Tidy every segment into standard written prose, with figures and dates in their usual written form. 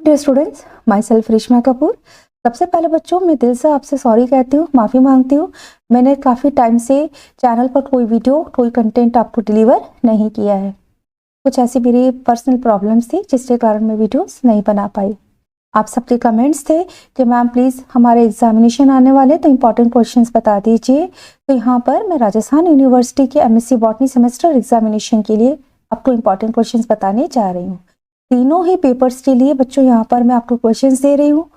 Dear students, myself Reshma Kapoor. सबसे पहले बच्चों, मैं दिल से आपसे सॉरी कहती हूँ, माफ़ी मांगती हूँ। मैंने काफ़ी टाइम से चैनल पर कोई वीडियो, कोई कंटेंट आपको डिलीवर नहीं किया है। कुछ ऐसी मेरी पर्सनल प्रॉब्लम्स थी जिसके कारण मैं वीडियोस नहीं बना पाई। आप सबके कमेंट्स थे कि मैम प्लीज़ हमारे एग्जामिनेशन आने वाले तो इम्पॉर्टेंट क्वेश्चंस बता दीजिए। तो यहाँ पर मैं राजस्थान यूनिवर्सिटी के एमएससी बॉटनी सेमेस्टर एग्जामिनेशन के लिए आपको इम्पॉर्टेंट क्वेश्चंस बताने जा रही हूँ। तीनों ही पेपर्स के लिए बच्चों यहाँ पर मैं आपको क्वेश्चंस दे रही हूँ।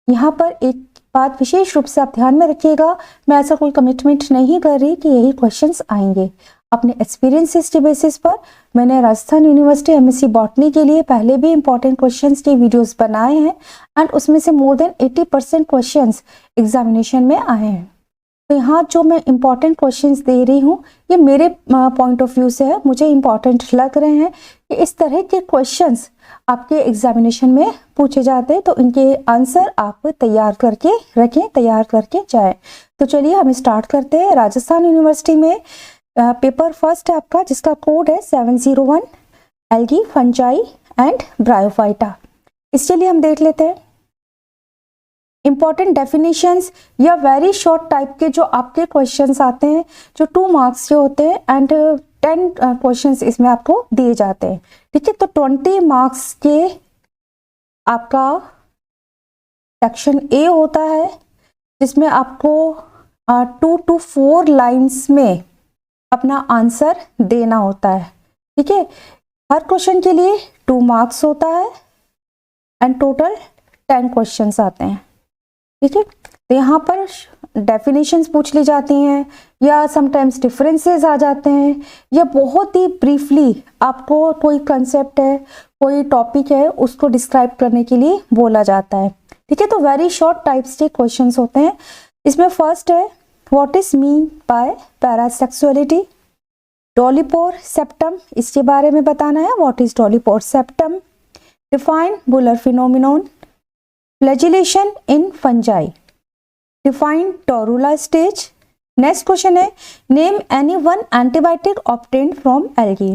यहाँ पर एक बात विशेष रूप से आप ध्यान में रखिएगा, मैं ऐसा कोई कमिटमेंट नहीं कर रही कि यही क्वेश्चंस आएंगे। अपने एक्सपीरियंसेस के बेसिस पर मैंने राजस्थान यूनिवर्सिटी एमएससी बॉटनी के लिए पहले भी इंपॉर्टेंट क्वेश्चंस के वीडियोस बनाए हैं एंड उसमें से मोर देन 80% क्वेश्चंस एग्जामिनेशन में आए हैं। तो यहाँ जो मैं इम्पॉर्टेंट क्वेश्चंस दे रही हूँ ये मेरे पॉइंट ऑफ व्यू से है, मुझे इम्पॉर्टेंट लग रहे हैं कि इस तरह के क्वेश्चंस आपके एग्जामिनेशन में पूछे जाते हैं, तो इनके आंसर आप तैयार करके रखें, तैयार करके जाएं। तो चलिए हम स्टार्ट करते हैं। राजस्थान यूनिवर्सिटी में पेपर फर्स्ट है आपका, जिसका कोड है 701 एल्गी, फंजाई एंड ब्रायोफाइटा। इसके लिए हम देख लेते हैं इंपॉर्टेंट डेफिनेशंस या वेरी शॉर्ट टाइप के जो आपके क्वेश्चंस आते हैं, जो 2 मार्क्स के होते हैं एंड 10 क्वेश्चंस इसमें आपको दिए जाते हैं। ठीक है, तो 20 मार्क्स के आपका सेक्शन ए होता है, जिसमें आपको 2 to 4 लाइन्स में अपना आंसर देना होता है। ठीक है, हर क्वेश्चन के लिए 2 मार्क्स होता है एंड टोटल 10 क्वेश्चंस आते हैं। ठीक है, तो यहाँ पर डेफिनेशंस पूछ ली जाती हैं या समटाइम्स डिफरेंसेस आ जाते हैं, या बहुत ही ब्रीफली आपको कोई कंसेप्ट है, कोई टॉपिक है, उसको डिस्क्राइब करने के लिए बोला जाता है। ठीक है, तो वेरी शॉर्ट टाइप्स के क्वेश्चंस होते हैं। इसमें फर्स्ट है what is mean by parasexuality, dolipore septum, इसके बारे में बताना है। What is dolipore septum, define Buller phenomenon, flagellation in fungi, define torula stage. Next question है name any one antibiotic obtained from algae.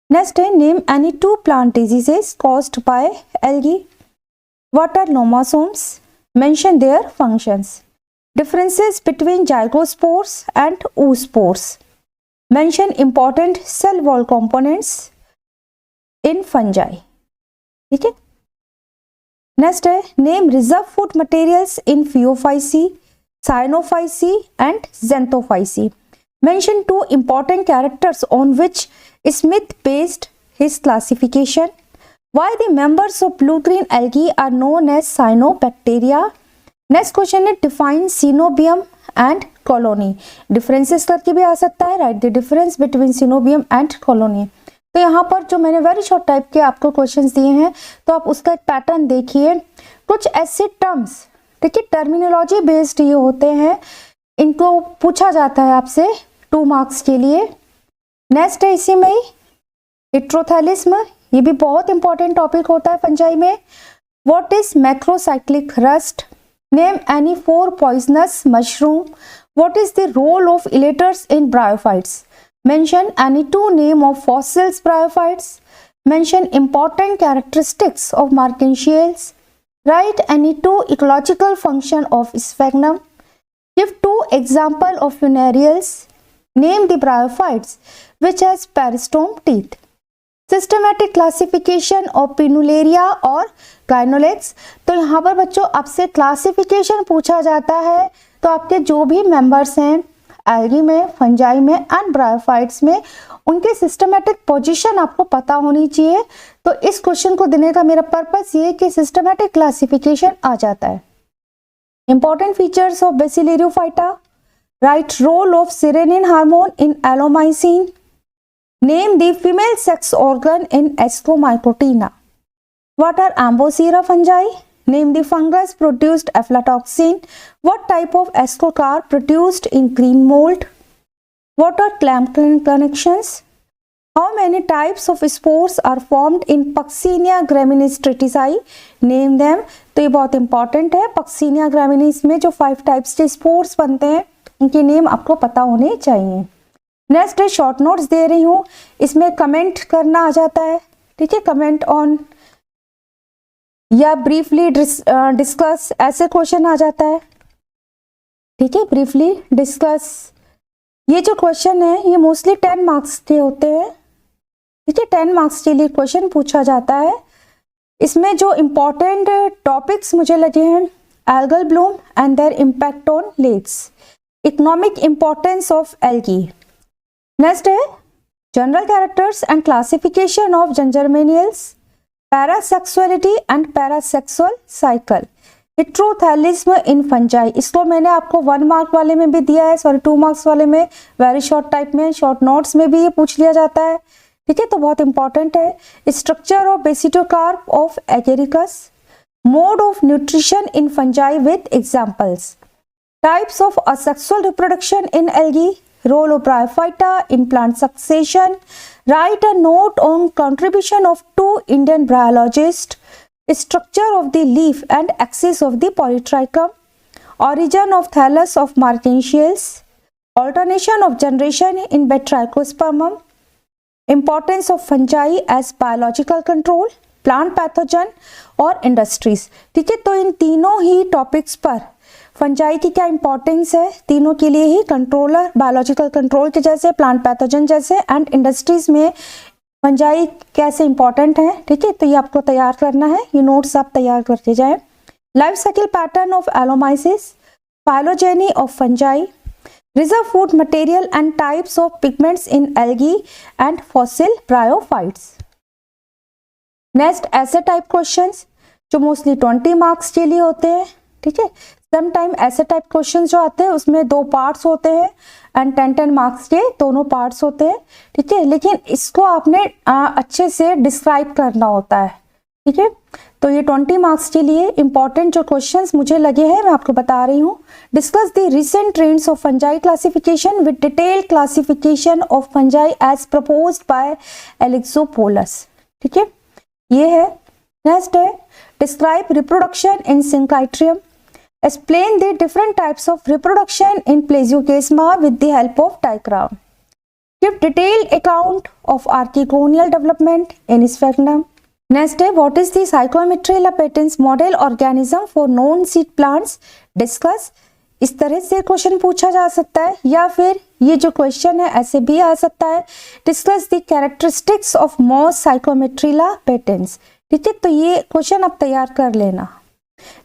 Next है name any 2 plant diseases caused by algae. What are lomasomes, mention their functions, differences between zygospores and oospores, mention important cell wall components in fungi। ठीक है, next है name reserve food materials in Phaeophyceae, Cyanophyceae and Xanthophyceae, mention 2 important characters on which Smith based his classification, why the members of blue green algae are known as cyanobacteria। Next question है define coenobium and colony, differences करके भी आ सकता है, write the difference between coenobium and colony. तो यहाँ पर जो मैंने वेरी शॉर्ट टाइप के आपको क्वेश्चंस दिए हैं, तो आप उसका एक पैटर्न देखिए। कुछ ऐसे टर्म्स, ठीक है, टर्मिनोलॉजी बेस्ड ये होते हैं, इनको पूछा जाता है आपसे 2 मार्क्स के लिए। नेक्स्ट है इसी में ही हेट्रोथैलिस्म, ये भी बहुत इंपॉर्टेंट टॉपिक होता है फंजाई में। What is macrocyclic rust, name any 4 poisonous mushroom, what is the role of elaters in bryophytes, mention any 2 name of fossils bryophytes, mention important characteristics of marsupials, write any 2 ecological function of sphagnum, give 2 example of funerales, name the bryophytes which has peristome teeth, systematic classification of Pinnularia और Gonyaulax. तो यहाँ पर बच्चों आपसे classification पूछा जाता है, तो आपके जो भी मेंबर्स हैं एल्गी में, फंजाई में एंड ब्रायोफाइट्स में, उनके सिस्टमैटिक पोजीशन आपको पता होनी चाहिए। तो इस क्वेश्चन को देने का मेरा पर्पस ये है कि सिस्टमैटिक क्लासिफिकेशन आ जाता है। Important features of Bacillariophyta, write role of sirenin hormone in Allomyces, name the female sex organ in Ascomycotina, what are Ambosira fungi, name the fungus produced aflatoxin, what type of ascocar produced in green mold, what are clamp connections, how many types of spores are formed in Puccinia graminis tritici, name them। तो ये बहुत important है, Puccinia graminis में जो 5 types के spores बनते हैं उनके नेम आपको पता होने चाहिए। नेक्स्ट है शॉर्ट नोट्स दे रही हूँ, इसमें कमेंट करना आ जाता है। ठीक है, कमेंट ऑन या ब्रीफली डिस्कस, ऐसे क्वेश्चन आ जाता है। ठीक है, ब्रीफली डिस्कस, ये जो क्वेश्चन है ये मोस्टली 10 मार्क्स के होते हैं। ठीक है, 10 मार्क्स के लिए क्वेश्चन पूछा जाता है। इसमें जो इम्पोर्टेंट टॉपिक्स मुझे लगे हैं, algal bloom and their impact on lakes, economic importance of algae. Next है general characters and classification of Jungermanniales, parasexuality and parasexual cycle, heterothallism in fungi. इसको मैंने आपको 1 मार्क वाले में भी दिया है, सॉरी 2 मार्क्स वाले में, वेरी शॉर्ट टाइप में, शॉर्ट नोट्स में भी ये पूछ लिया जाता है। ठीक है, तो बहुत इंपॉर्टेंट है। Structure of basidiocarp of Agaricus, mode of nutrition in fungi with examples, types of asexual reproduction in algae, role of Bryophyta in plant succession, write a note on contribution of 2 Indian bryologist, structure of the leaf and axis of the polytrichum, origin of thallus of marsupials, alternation of generation in Batrachospermum, importance of fungi as biological control, plant pathogen और industries। ठीक है, तो इन तीनों ही topics पर fungi की क्या importance है, तीनों के लिए ही कंट्रोलर, बायोलॉजिकल कंट्रोल के जैसे, प्लांट पैथोजन जैसे, एंड इंडस्ट्रीज में फंजाई कैसे इंपॉर्टेंट है। ठीक है, तो ये आपको तैयार करना है, ये नोट्स आप तैयार करते जाएं। Life cycle pattern of Allomyces, phylogeny of fungi, reserve food material and types of pigments in algae and fossil bryophytes. Next ऐसे टाइप क्वेश्चंस जो मोस्टली 20 मार्क्स के लिए होते हैं। ठीक है, सम टाइम ऐसे टाइप क्वेश्चंस जो आते हैं उसमें 2 पार्ट्स होते हैं एंड 10 मार्क्स के दोनों पार्ट्स होते हैं। ठीक है, लेकिन इसको आपने अच्छे से डिस्क्राइब करना होता है। ठीक है, तो ये 20 मार्क्स के लिए इंपॉर्टेंट जो क्वेश्चंस मुझे लगे हैं मैं आपको बता रही हूँ। Discuss the recent trends of fungi classification with detailed classification of fungi as proposed by Alexopoulos. ठीक है, ये है। नेक्स्ट है describe reproduction in Synchytrium, explain the different types of reproduction in Plesiosperma with the help of diagram, give detailed account of archegonial development in sphagnum। Next है what is the Psychrometrella patens model organism for non seed plants, discuss। इस तरह से question पूछा जा सकता है, या फिर ये जो क्वेश्चन है ऐसे भी आ सकता है, discuss the characteristics of moss Physcomitrella patens. ठीक है, तो ये क्वेश्चन आप तैयार कर लेना।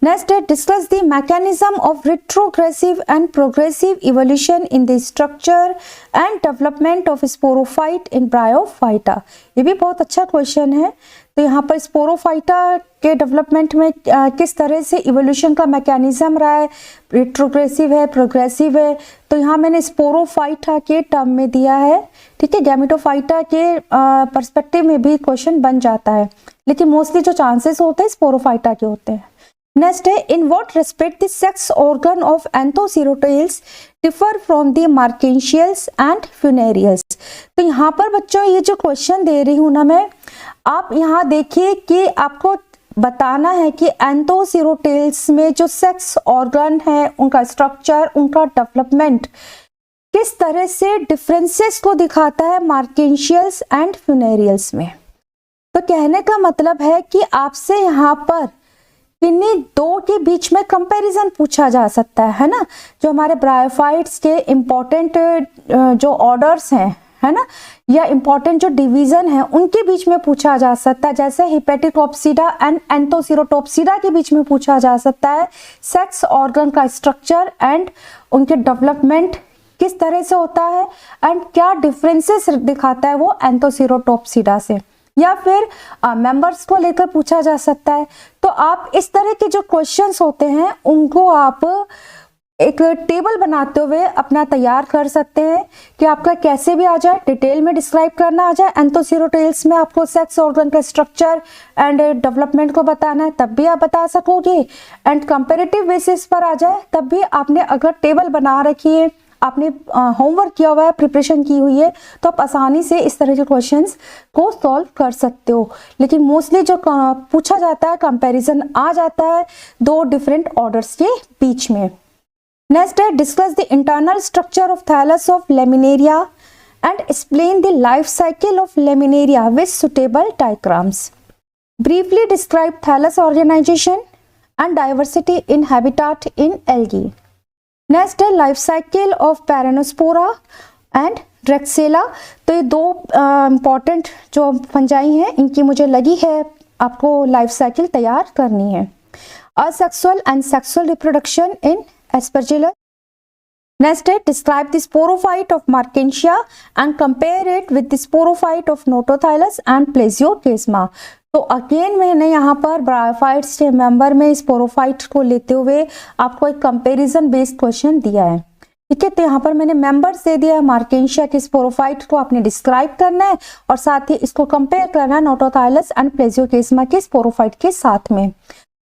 Next, discuss the mechanism of retrogressive and progressive evolution in the structure and development of sporophyte in Bryophyta। ये भी बहुत अच्छा क्वेश्चन है। तो यहाँ पर स्पोरोफाइटा के डेवलपमेंट में किस तरह से इवोल्यूशन का मैकेनिज्म रहा है, रिट्रोग्रेसिव है, प्रोग्रेसिव है, तो यहाँ मैंने स्पोरोफाइटा के टर्म में दिया है। ठीक है, गैमेटोफाइटा के पर्सपेक्टिव में भी क्वेश्चन बन जाता है, लेकिन मोस्टली जो चांसेस होते हैं स्पोरोफाइटा के होते हैं। नेक्स्ट है in what respect the sex organ of Anthocerotales differ from the Marchantiales and Funariales. तो यहाँ पर बच्चों ये जो क्वेश्चन दे रही हूँ ना मैं, आप यहाँ देखिए कि आपको बताना है कि एंथोसिरोटेल्स में जो सेक्स ऑर्गन है उनका स्ट्रक्चर, उनका डेवलपमेंट किस तरह से डिफरेंसेस को दिखाता है मार्केंशियल्स एंड फ्यूनेरियल्स में। तो कहने का मतलब है कि आपसे यहाँ पर इन्हीं दो के बीच में कंपैरिजन पूछा जा सकता है ना, जो हमारे ब्रायोफाइट्स के इम्पोर्टेंट जो ऑर्डर्स हैं, है ना, या इम्पोर्टेंट जो डिवीजन है उनके बीच में पूछा जा सकता है, जैसे हिपेटिकोप्सिडा एंड एंथोसिरोटोप्सिडा के बीच में पूछा जा सकता है सेक्स ऑर्गन का स्ट्रक्चर एंड उनके डेवलपमेंट किस तरह से होता है एंड क्या डिफरेंसेस दिखाता है वो एंथोसिरोटोप्सिडा से, या फिर मेंबर्स को लेकर पूछा जा सकता है। तो आप इस तरह के जो क्वेश्चंस होते हैं उनको आप एक टेबल बनाते हुए अपना तैयार कर सकते हैं कि आपका कैसे भी आ जाए, डिटेल में डिस्क्राइब करना आ जाए। एंथोसिरोटेल्स में आपको सेक्स ऑर्गन का स्ट्रक्चर एंड डेवलपमेंट को बताना है तब भी आप बता सकोगे, एंड कंपेरेटिव बेसिस पर आ जाए तब भी आपने अगर टेबल बना रखी है, आपने होमवर्क किया हुआ है, प्रिपरेशन की हुई है, तो आप आसानी से इस तरह के क्वेश्चंस को सॉल्व कर सकते हो। लेकिन मोस्टली जो पूछा जाता है कंपैरिजन आ जाता है दो डिफरेंट ऑर्डर्स के बीच में। नेक्स्ट है discuss the internal structure of thallus of laminaria and explain the life cycle of laminaria with suitable diagrams. Briefly describe thallus organization and diversity in habitat in algae. Next है life cycle of Paranospora and Drexela. तो ये दो important जो fungi हैं, इनकी मुझे लगी है आपको लाइफ साइकिल तैयार करनी है. Asexual and sexual reproduction in Aspergillus. Next है describe the sporophyte of Markensia and compare it with the sporophyte of Notothallus and Plesiosperma. तो अगेन मैंने यहाँ पर ब्रायोफाइट्स के मेंबर में स्पोरोफाइट को लेते हुए आपको एक कंपैरिजन बेस्ड क्वेश्चन दिया है. ठीक है, तो यहाँ पर मैंने मेंबर्स दे दिया है. मार्केंशिया के स्पोरोफाइट को आपने डिस्क्राइब करना है और साथ ही इसको कंपेयर करना है नोटोथाइलस एंड प्लेजियोकेस्मा के स्पोरोफाइट के साथ में.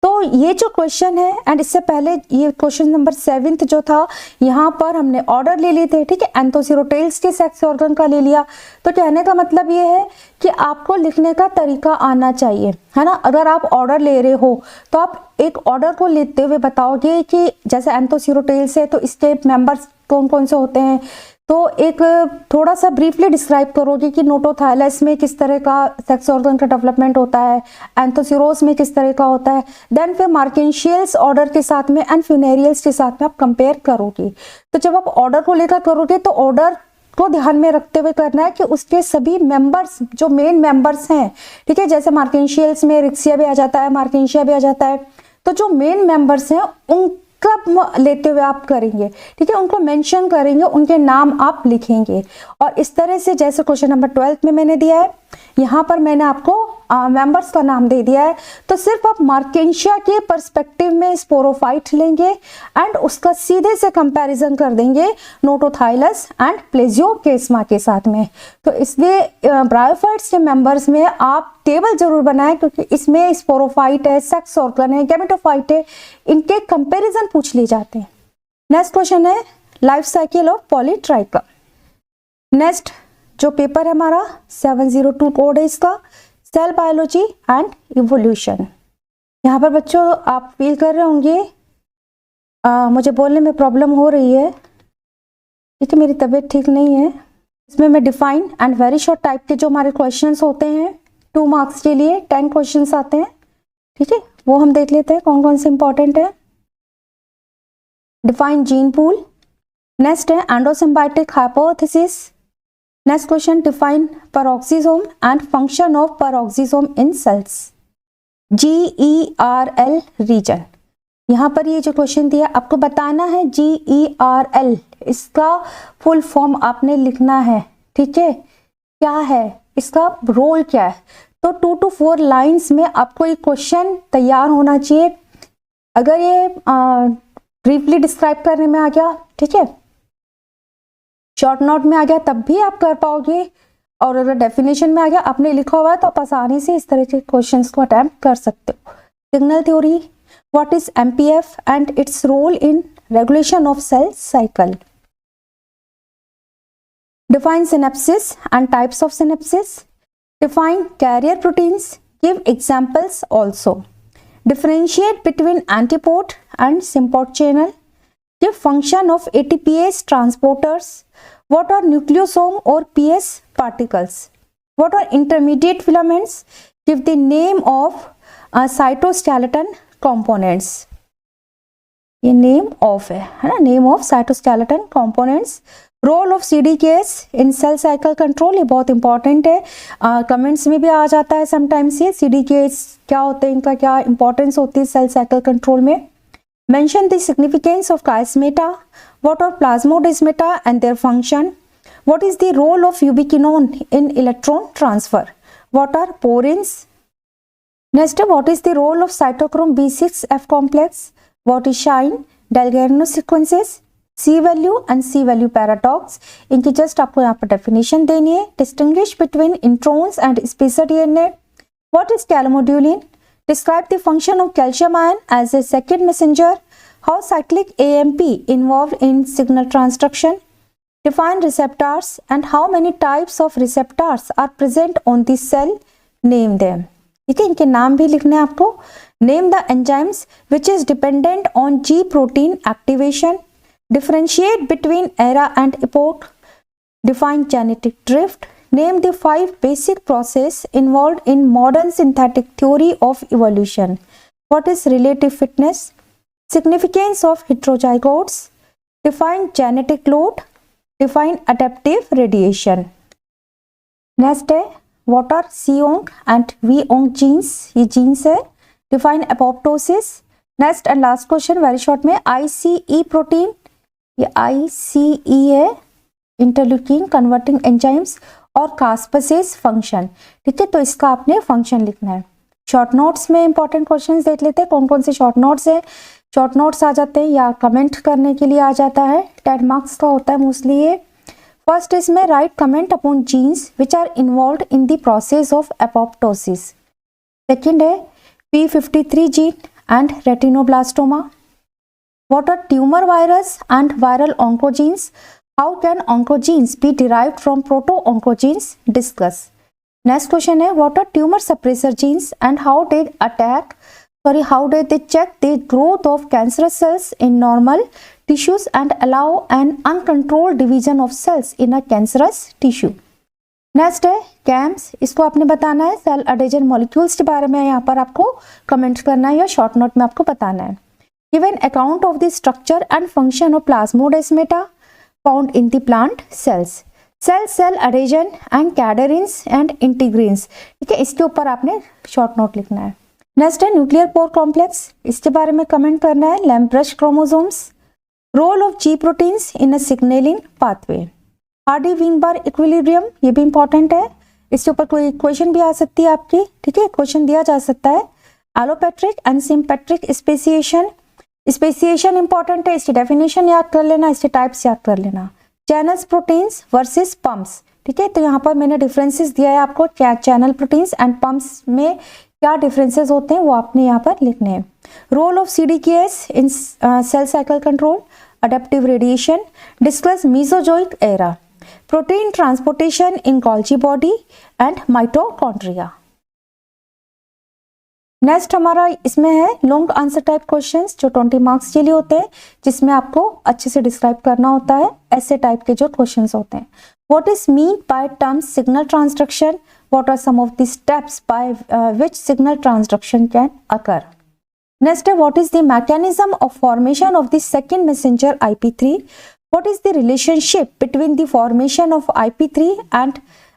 तो ये जो क्वेश्चन है, एंड इससे पहले ये क्वेश्चन नंबर 7 जो था, यहाँ पर हमने ऑर्डर ले लिए थे. ठीक है, एंथोसिरोटेल्स के सेक्स ऑर्गन का ले लिया. तो कहने का मतलब ये है कि आपको लिखने का तरीका आना चाहिए, है ना. अगर आप ऑर्डर ले रहे हो तो आप एक ऑर्डर को लेते हुए बताओगे कि जैसे एंथोसिरोटेल्स है तो इसके मेंबर्स कौन कौन से होते हैं. तो एक थोड़ा सा ब्रीफली डिस्क्राइब करोगे कि नोटोथाइलस में किस तरह का सेक्स ऑर्गन का डेवलपमेंट होता है, एंथोसिरोस में किस तरह का होता है, देन फिर मार्केंशियल्स ऑर्डर के साथ में एंड फ्यूनेरियल्स के साथ में आप कंपेयर करोगे. तो जब आप ऑर्डर को लेकर करोगे तो ऑर्डर को ध्यान में रखते हुए करना है कि उसके सभी मेंबर्स जो मेन मेंबर्स हैं, ठीक है, जैसे मार्केंशियल्स में रिक्सिया भी आ जाता है, मार्केंशिया भी आ जाता है, तो जो मेन मेंबर्स हैं उनका लेते हुए आप करेंगे. ठीक है, उनको मेंशन करेंगे, उनके नाम आप लिखेंगे. और इस तरह से जैसे क्वेश्चन नंबर 12 में मैंने दिया है, यहाँ पर मैंने आपको मेंबर्स का नाम दे दिया है. तो सिर्फ आप मार्केंशिया के पर्सपेक्टिव में स्पोरोफाइट लेंगे एंड उसका सीधे से कंपैरिजन कर देंगे नोटोथाइलस एंड प्लेजियोकेस्मा के साथ में. तो इसलिए ब्रायोफाइट्स के मेंबर्स में आप टेबल जरूर बनाएं, क्योंकि इसमें स्पोरोफाइट है, सेक्स ऑर्गन है, गैमेटोफाइट है, इनके कंपैरिजन पूछ लिए जाते हैं. नेक्स्ट क्वेश्चन है लाइफ साइकिल ऑफ पॉलीट्राइका. नेक्स्ट जो पेपर है हमारा 702 कोड है इसका, सेल बायोलॉजी एंड इवोल्यूशन. यहाँ पर बच्चों आप फील कर रहे होंगे मुझे बोलने में प्रॉब्लम हो रही है, ठीक है, मेरी तबीयत ठीक नहीं है. इसमें मैं define and very short type के जो हमारे क्वेश्चंस होते हैं 2 मार्क्स के लिए 10 क्वेश्चंस आते हैं. ठीक है, वो हम देख लेते हैं कौन कौन से इंपॉर्टेंट है. Define gene pool. नेक्स्ट है endosymbiotic hypothesis. Next question define peroxisome and function of peroxisome in cells. GERL region. यहाँ पर ये जो क्वेश्चन दिया आपको बताना है GERL, इसका फुल फॉर्म आपने लिखना है. ठीक है, क्या है इसका रोल क्या है. तो 2 to 4 लाइंस में आपको ये क्वेश्चन तैयार होना चाहिए. अगर ये ब्रीफली डिस्क्राइब करने में आ गया, ठीक है, शॉर्ट नोट में आ गया, तब भी आप कर पाओगे. और अगर डेफिनेशन में आ गया, आपने लिखा हुआ है, तो आप आसानी से इस तरह के क्वेश्चंस को अटेम्प्ट कर सकते हो. Signal theory, what is MPF and its role in regulation of cell cycle. Define synapsis and types of synapsis. Define carrier proteins, give examples also. Differentiate between antiport and symport channel. Give function of ATPase transporters. What are nucleosome or PS particles? What are intermediate filaments? Give the name of cytoskeleton components. ये name of है ना, name of cytoskeleton components. Role of CDKs in cell cycle control, ये बहुत important है. Comments में भी आ जाता है समटाइम्स ये CDKs क्या होते हैं, इनका क्या इंपॉर्टेंस होती है सेल साइकिल कंट्रोल में. Mention the significance of chiasmata. What are plasmodesmata and their function? What is the role of ubiquinone in electron transfer? What are porins? Next, what is the role of cytochrome B6F complex? What is shine? Dalgarno sequences, C value and C value paradox. इनकी just आपको यहाँ पर definition देनी है. Distinguish between introns and spacer DNA. What is calomodulin? Describe the function of calcium ion as a second messenger. How cyclic AMP involved in signal transduction. Define receptors and how many types of receptors are present on the cell. Name them. ठीक है, इनके नाम भी लिखने हैं आपको. Name the enzymes which is dependent on G protein activation. Differentiate between era and epoch. Define genetic drift. Name the 5 basic process involved in modern synthetic theory of evolution. What is relative fitness? Significance of heterozygotes. Define genetic load. Define adaptive radiation. Next है what are C-onc and V-onc genes? ये genes है. Define apoptosis. Next and last question very short में ICE protein. ये ICE है interleukin converting enzymes और कास्पेसेज function. ठीक है, तो इसका आपने फंक्शन लिखना है. शॉर्ट नोट्स में इंपॉर्टेंट क्वेश्चंस देख लेते हैं. कौन कौन से शॉर्ट नोट्स है. शॉर्ट नोट्स आ जाते हैं या कमेंट करने के लिए आ जाता है. 10 मार्क्स का होता है मोस्टली ये. फर्स्ट इसमें write comment upon genes which are involve in the process of apoptosis. Second है P53 gene and retinoblastoma. What are tumor virus and viral oncogenes? How can oncogenes be derived from proto-oncogenes? Discuss. Next question है what are tumor suppressor genes and how did they check the growth of cancerous cells in normal tissues and allow an uncontrolled division of cells in a cancerous tissue? Next है camps. इसको आपने बताना है cell adhesion molecules के बारे में. यहाँ पर आपको कमेंट करना है या शॉर्ट नोट में आपको बताना है. Give an account of the structure and function of plasmodesmata found in the plant cells. Cell adhesion and cadherins and integrins. ठीक है, इसके ऊपर आपने शॉर्ट नोट लिखना है. नेक्स्ट है न्यूक्लियर पोर कॉम्प्लेक्स. इसके बारे में कमेंट करना है. Lampbrush chromosomes. Role of G proteins in a signalling pathway. Hardy Weinberg equilibrium, ये भी इंपॉर्टेंट है. इसके ऊपर कोई क्वेश्चन भी आ सकती है आपकी. ठीक है, क्वेश्चन दिया जा सकता है. Allopatric and sympatric speciation. Speciation important है, इसकी डेफिनेशन याद कर लेना, इसके टाइप्स याद कर लेना. Channels proteins versus pumps. ठीक है, तो यहाँ पर मैंने डिफरेंसेस दिया है आपको. क्या चैनल प्रोटीन्स एंड पंप्स में क्या डिफरेंसेस होते हैं वो आपने यहाँ पर लिखने हैं. Role of CDKs in cell cycle control. Adaptive radiation. Discuss Mesozoic era. Protein transportation in Golgi body and mitochondria. Next हमारा इसमें है लॉन्ग आंसर टाइप क्वेश्चंस जो 20 मार्क्स के लिए होते हैं, जिसमें आपको अच्छे से डिस्क्राइब करना होता है. ऐसे टाइप के जो क्वेश्चंस होते हैं. What is mean by term signal transduction? What are some of the steps by which signal transduction can occur? Next है what is the mechanism of formation of the second messenger IP3? What is the relationship between the formation of IP3 and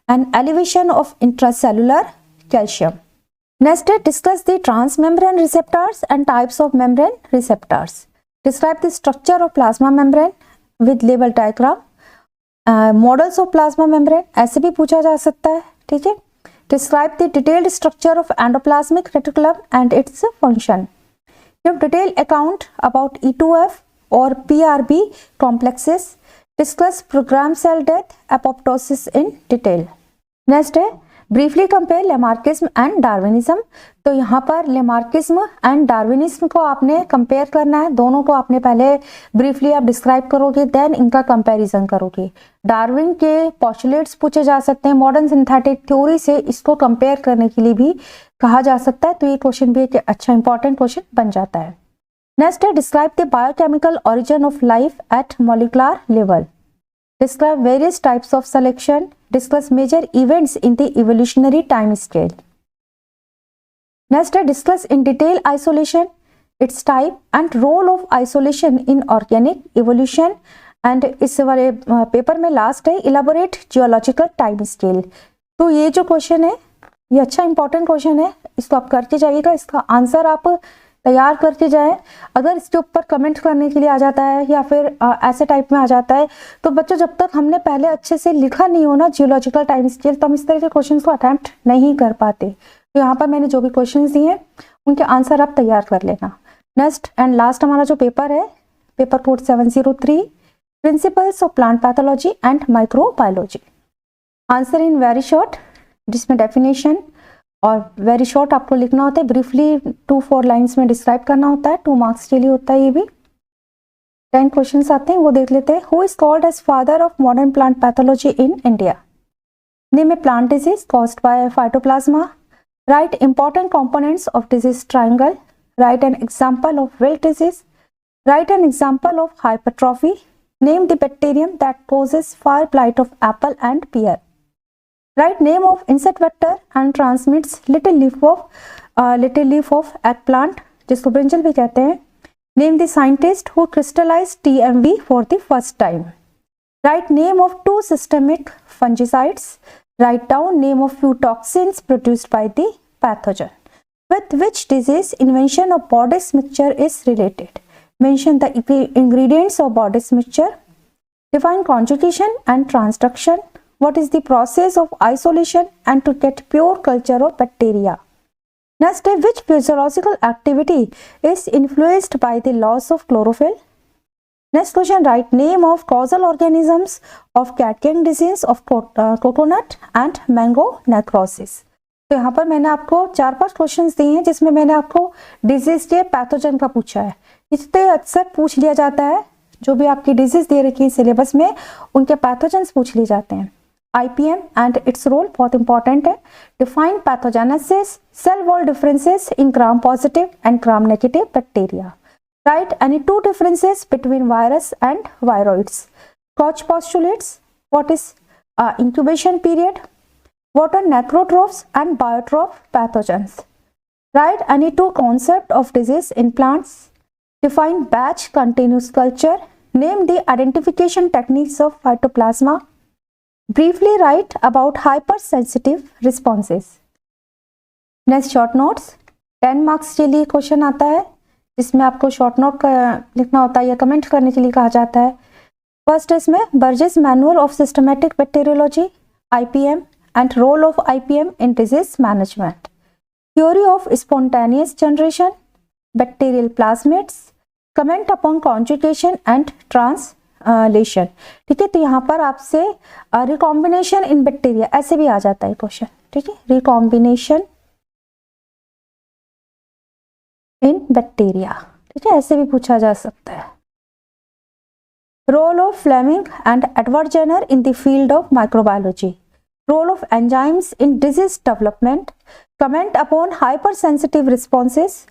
an elevation of intracellular calcium? Next, discuss the transmembrane receptors and types of membrane receptors. Describe the structure of plasma membrane with label diagram. Models of plasma membrane ऐसे भी पूछा जा सकता है. ठीक है. Describe the detailed structure of endoplasmic reticulum and its function. Give detailed account about E2F or PRB complexes. Discuss programmed cell death, apoptosis in detail. Next है briefly compare Lamarckism and Darwinism. तो यहाँ पर Lamarckism and Darwinism को आपने compare करना है. दोनों को आपने पहले ब्रीफली आप डिस्क्राइब करोगे, देन इनका कंपैरिजन करोगे. डार्विन के पोस्टुलेट्स पूछे जा सकते हैं. मॉडर्न सिंथेटिक थ्योरी से इसको कंपेयर करने के लिए भी कहा जा सकता है. तो ये क्वेश्चन भी एक अच्छा इंपॉर्टेंट क्वेश्चन बन जाता है. नेक्स्ट है describe the biochemical origin of life at molecular level. Describe various types of selection. Discuss major events in the evolutionary time scale. Next, discuss in detail isolation, its type and role of isolation in organic evolution. And इस वाले paper में last है elaborate geological time scale. तो ये जो question है ये अच्छा इंपॉर्टेंट क्वेश्चन है, इसको आप करके जाइएगा. इसका आंसर आप तैयार करके जाए. अगर इसके ऊपर कमेंट करने के लिए आ जाता है या फिर ऐसे टाइप में आ जाता है तो बच्चों जब तक हमने पहले अच्छे से लिखा नहीं हो ना जियोलॉजिकल टाइम स्केल, तो हम इस तरह के क्वेश्चंस को अटेम्प्ट नहीं कर पाते. तो यहाँ पर मैंने जो भी क्वेश्चंस दिए हैं उनके आंसर आप तैयार कर लेना. नेक्स्ट एंड लास्ट हमारा जो पेपर है, paper code 703, principles of plant pathology and microbiology. Answer in very short, जिसमें डेफिनेशन और वेरी शॉर्ट आपको लिखना होता है. ब्रीफली 2-4 लाइन्स में डिस्क्राइब करना होता है. 2 मार्क्स के लिए होता है. ये भी 10 क्वेश्चंस आते हैं, वो देख लेते हैं. Who is called as father of modern plant pathology in India? Name a plant disease caused by phytoplasma. Write important components of disease triangle. Write an example of wilt disease. Write an example of hypertrophy. Name the bacterium that causes fire blight of apple and pear. Write name of insect vector and transmits little leaf of eggplant, जिसको brinjal भी कहते हैं. Name the scientist who crystallized TMV for the first time. Write name of 2 systemic fungicides. Write down name of few toxins produced by the pathogen. With which disease invention of Bordet's mixture is related? Mention the ingredients of Bordet's mixture. Define conjugation and transduction. What is the process of isolation and to get pure culture of bacteria? Next, which physiological activity is influenced by the loss of chlorophyll? Next question, write name of causal organisms of catking disease of coconut and mango necrosis. तो यहाँ पर मैंने आपको 4-5 questions दिए हैं जिसमें मैंने आपको डिजीज के पैथोजन का पूछा है. इससे अक्सर पूछ लिया जाता है, जो भी आपकी डिजीज दे रखी है सिलेबस में उनके पैथोजन्स पूछ लिए जाते हैं. IPM and its role बहुत इंपॉर्टेंट है. Define pathogenesis, cell wall differences in gram positive and gram negative bacteria. Write any 2 differences between virus and viroids. Koch postulates what is incubation period, what are necrotrophs and biotroph pathogens. Write any 2 concepts of disease in plants. Define batch continuous culture. Name the identification techniques of phytoplasma. Briefly write about hypersensitive responses. Next, short notes. 10 marks के लिए question आता है जिसमें आपको short note लिखना होता है या कमेंट करने के लिए कहा जाता है. फर्स्ट इसमें Bergey's manual of systematic bacteriology, IPM and role of IPM in disease management, theory of spontaneous generation, bacterial plasmids, comment upon conjugation and translation. ठीक है, तो यहाँ पर आपसे रिकॉम्बिनेशन इन बैक्टीरिया ऐसे भी आ जाता है क्वेश्चन. ठीक है, रिकॉम्बिनेशन इन बैक्टीरिया, ठीक है, ऐसे भी पूछा जा सकता है. Role of Fleming and Edward Jenner in the field of microbiology, role of enzymes in disease development, comment upon hypersensitive responses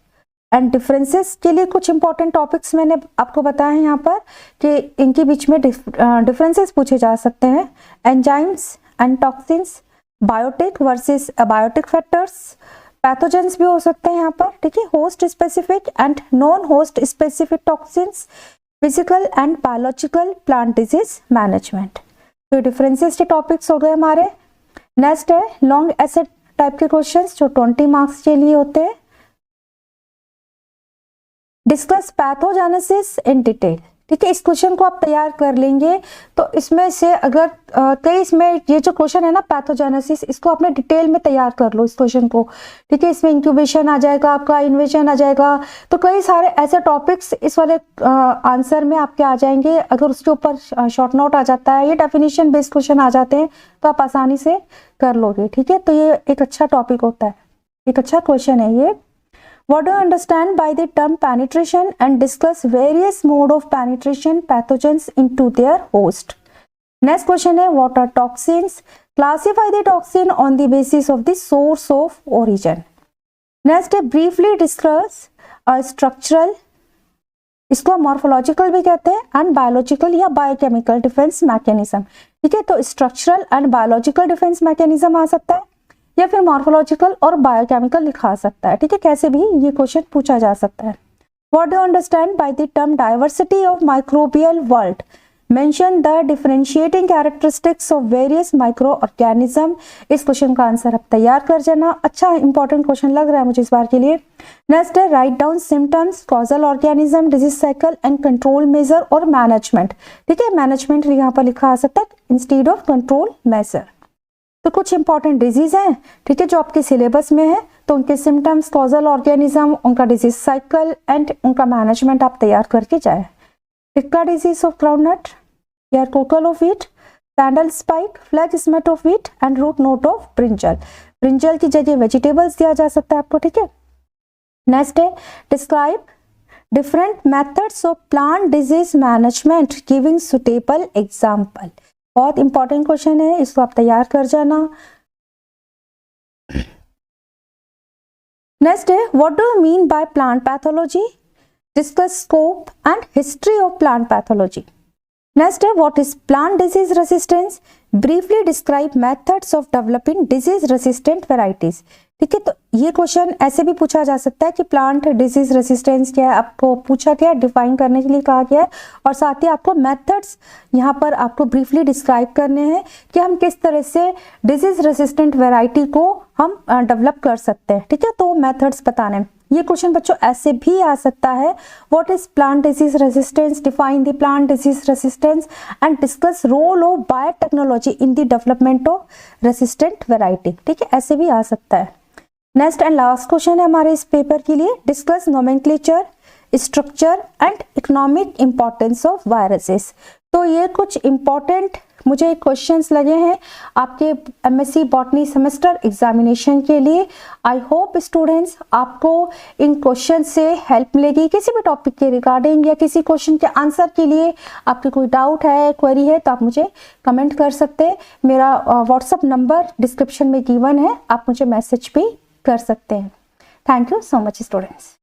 and differences के लिए कुछ इंपॉर्टेंट टॉपिक्स मैंने आपको बताया हैं यहाँ पर कि इनके बीच में डिफरेंसेस पूछे जा सकते हैं. Enzymes and toxins, biotic versus abiotic factors, pathogens भी हो सकते हैं यहाँ पर. ठीक है, host specific and non host specific toxins, physical and biological plant disease management. तो डिफरेंसेस के टॉपिक्स हो गए हमारे. नेक्स्ट है लॉन्ग एसेट टाइप के क्वेश्चंस जो 20 मार्क्स के लिए होते हैं. Discuss pathogenesis in detail. ठीक है, इस क्वेश्चन को आप तैयार कर लेंगे तो इसमें से अगर कई इसमें ये जो क्वेश्चन है ना पैथोजेनेसिस, इसको आपने डिटेल में तैयार कर लो इस क्वेश्चन को. ठीक है, इसमें इंक्यूबेशन आ जाएगा, आपका इन्वेशन आ जाएगा, तो कई सारे ऐसे टॉपिक्स इस वाले आंसर में आपके आ जाएंगे. अगर उसके ऊपर शॉर्ट नोट आ जाता है, ये डेफिनेशन बेस्ड क्वेश्चन आ जाते हैं तो आप आसानी से कर लोगे. ठीक है, तो ये एक अच्छा टॉपिक होता है, एक अच्छा क्वेश्चन है ये. What do you understand by the term penetration and discuss various mode of penetration pathogens into their host. Next question है what are toxins? Classify the toxin on the basis of the source of origin. Next है briefly discuss structural, इसको morphological भी कहते हैं, and biological या biochemical defence mechanism. ठीक है, तो structural and biological defence mechanism आ सकता है या फिर मॉर्फोलॉजिकल और बायोकेमिकल लिखा सकता है. ठीक है, कैसे भी ये क्वेश्चन पूछा जा सकता है. What do understand by the term diversity of microbial world? Mention the differentiating characteristics of various micro organism. इस क्वेश्चन का आंसर आप तैयार कर जाना. अच्छा इंपॉर्टेंट क्वेश्चन लग रहा है मुझे इस बार के लिए. नेक्स्ट है write down symptoms, causal organism, disease cycle and control measure और मैनेजमेंट. ठीक है, मैनेजमेंट यहाँ पर लिखा आ सकता है इंस्टीड ऑफ कंट्रोल मेजर. तो कुछ इंपॉर्टेंट डिजीज हैं, ठीक है, जो आपके सिलेबस में है, तो उनके सिम्टम्स, कॉजल ऑर्गेनिज्म, उनका डिजीज साइकिल एंड उनका मैनेजमेंट आप तैयार करके जाए. Tikka disease of groundnut, ear cockle of wheat, sandal spike, flag smut of wheat and root knot of brinjal. Brinjal की जगह वेजिटेबल्स दिया जा सकता है आपको. ठीक है, नेक्स्ट है describe different methods of plant disease management giving suitable example. बहुत इंपॉर्टेंट क्वेश्चन है, इसको आप तैयार कर जाना. नेक्स्ट है what do you mean by plant pathology? Discuss scope and history of plant pathology. Next है what is plant disease resistance? Briefly describe methods of developing disease resistant varieties. ठीक है, तो ये क्वेश्चन ऐसे भी पूछा जा सकता है कि प्लांट डिजीज रेसिस्टेंस क्या है, आपको पूछा गया, डिफाइन करने के लिए कहा गया है, और साथ ही आपको मेथड्स यहाँ पर आपको ब्रीफली डिस्क्राइब करने हैं कि हम किस तरह से डिजीज रेसिस्टेंट वेराइटी को हम डेवलप कर सकते हैं। ठीक है, तो मेथड्स बताने हैं। ये क्वेश्चन बच्चों ऐसे भी आ सकता है, what is plant disease resistance, define the plant disease resistance and discuss role of biotechnology in the development of resistant variety. ठीक है, ऐसे भी आ सकता है। नेक्स्ट एंड लास्ट क्वेश्चन है हमारे इस पेपर के लिए, discuss nomenclature, structure and economic importance of viruses. तो ये कुछ इंपॉर्टेंट मुझे क्वेश्चंस लगे हैं आपके एमएससी बॉटनी सेमेस्टर एग्जामिनेशन के लिए। आई होप स्टूडेंट्स आपको इन क्वेश्चन से हेल्प मिलेगी किसी भी टॉपिक के रिगार्डिंग, या किसी क्वेश्चन के आंसर के लिए आपके कोई डाउट है, क्वेरी है, तो आप मुझे कमेंट कर सकते हैं। मेरा व्हाट्सएप नंबर डिस्क्रिप्शन में गिवन है, आप मुझे मैसेज भी कर सकते हैं। Thank you so much students.